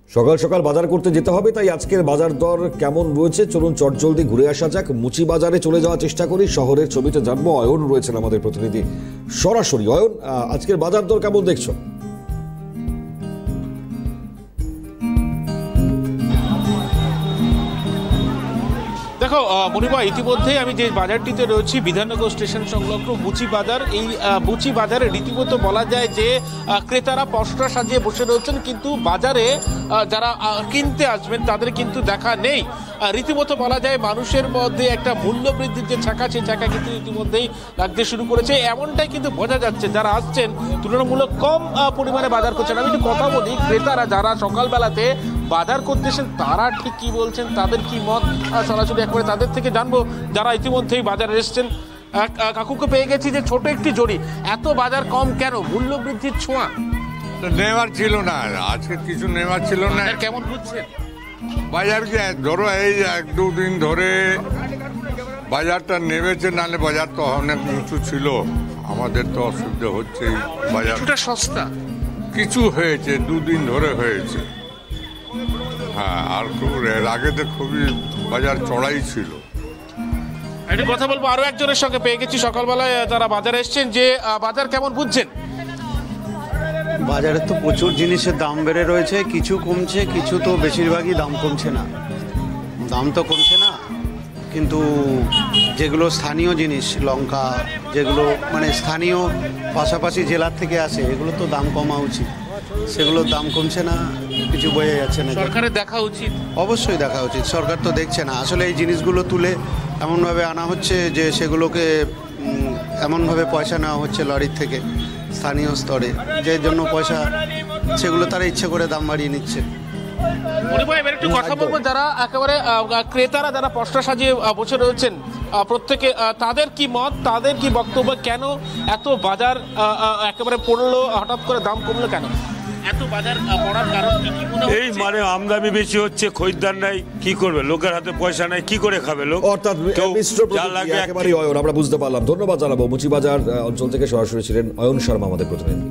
সকাল সকাল বাজার করতে যেতে হবে, তাই আজকের বাজার দর কেমন রয়েছে চলুন চটজলদি ঘুরে আসা যাক। মুচি বাজারে চলে যাওয়ার চেষ্টা করি, শহরের ছবিটা জানবো। অয়ন রয়েছেন আমাদের প্রতিনিধি সরাসরি। অয়ন, আজকের বাজার দর কেমন দেখছো? দেখো মনিবা, ইতিমধ্যেই আমি যে বাজারটিতে রয়েছি বিধাননগর স্টেশন সংলগ্ন মুচি বাজার। এই মুচি বাজারে রীতিমতো বলা যায় যে ক্রেতারা পসরা সাজিয়ে বসে রয়েছেন, কিন্তু বাজারে যারা কিনতে আসবেন তাদের কিন্তু দেখা নেই। রীতিমতো বলা যায় মানুষের মধ্যে একটা মূল্য বৃদ্ধির যে ছাকা, সেই ছাকা কিন্তু ইতিমধ্যেই লাগতে শুরু করেছে। এমনটাই কিন্তু বোঝা যাচ্ছে যারা আসছেন তুলনামূলক কম পরিমাণে বাজার করছেন। আমি একটু কথা বলি, ক্রেতারা যারা সকালবেলাতে বাজার করতেছেন তারা ঠিক কি বলছেন, তাদের কি মত, সরাসরি একবারে তাদের থেকে জানবো যারা ইতিমধ্যেই বাজারে এসছেন। কাকুকে পেয়ে গেছি যে ছোট একটি জড়ি, এত বাজার কম কেন? মূল্য বৃদ্ধির ছোঁয়া নেওয়ার ছিল না, আজকে কিছু নেওয়ার ছিল না। কেমন বুঝছেন বাজার কি ধরো এই 1-2 দিন ধরে বাজারটা নেমেছে, নাহলে বাজার তো অনেক উঁচু ছিল। আমাদের তো অসুবিধা হচ্ছে, বাজার সস্তা কিছু হয়েছে, 2 দিন ধরে হয়েছে। হ্যাঁ, আর খুব এর আগে তো খুবই বাজার চড়াই ছিল। একটু কথা বলবো আরো একজনের সঙ্গে পেয়ে গেছি সকালবেলায় যারা বাজারে এসছেন, যে বাজার কেমন বুঝছেন? বাজারে তো প্রচুর জিনিসের দাম বেড়ে রয়েছে, কিছু কমছে, কিছু তো বেশিরভাগই দাম কমছে না। দাম তো কমছে না, কিন্তু যেগুলো স্থানীয় জিনিস, লঙ্কা, যেগুলো মানে স্থানীয় পাশাপাশি জেলার থেকে আসে, এগুলো তো দাম কমা উচিত, সেগুলোর দাম কমছে না, কিছু বোঝা যাচ্ছে না। সরকারের দেখা উচিত, অবশ্যই দেখা উচিত। সরকার তো দেখছে না, আসলে এই জিনিসগুলো তুলে এমনভাবে আনা হচ্ছে যে সেগুলোকে এমনভাবে পয়সা নেওয়া হচ্ছে লরির থেকে স্থানীয় স্তরে, যে জন্য পয়সা সেগুলো তারা ইচ্ছে করে দাম বাড়িয়ে নিচ্ছে। এবার একটু কথা বলবো যারা একেবারে ক্রেতারা যারা পসরা সাজিয়ে বসে রয়েছেন, প্রত্যেকে তাদের কি মত, তাদের কি বক্তব্য, কেন এত বাজার একেবারে পড়লো, হঠাৎ করে দাম কমলো কেন? এত বাজার পড়ার কারণ কি মনে হচ্ছে? এই মানে আমদানি বেশি হচ্ছে, খরিদ্দার নাই, কি করবে? লোকের হাতে পয়সা নাই, কি করে খাবে লোক? অর্থাৎ একেবারেই অয়ন, আমরা বুঝতে পারলাম। ধন্যবাদ জানাবো। মুচি বাজার অঞ্চল থেকে সরাসরি ছিলেন অয়ন শর্মা আমাদের প্রতিনিধি।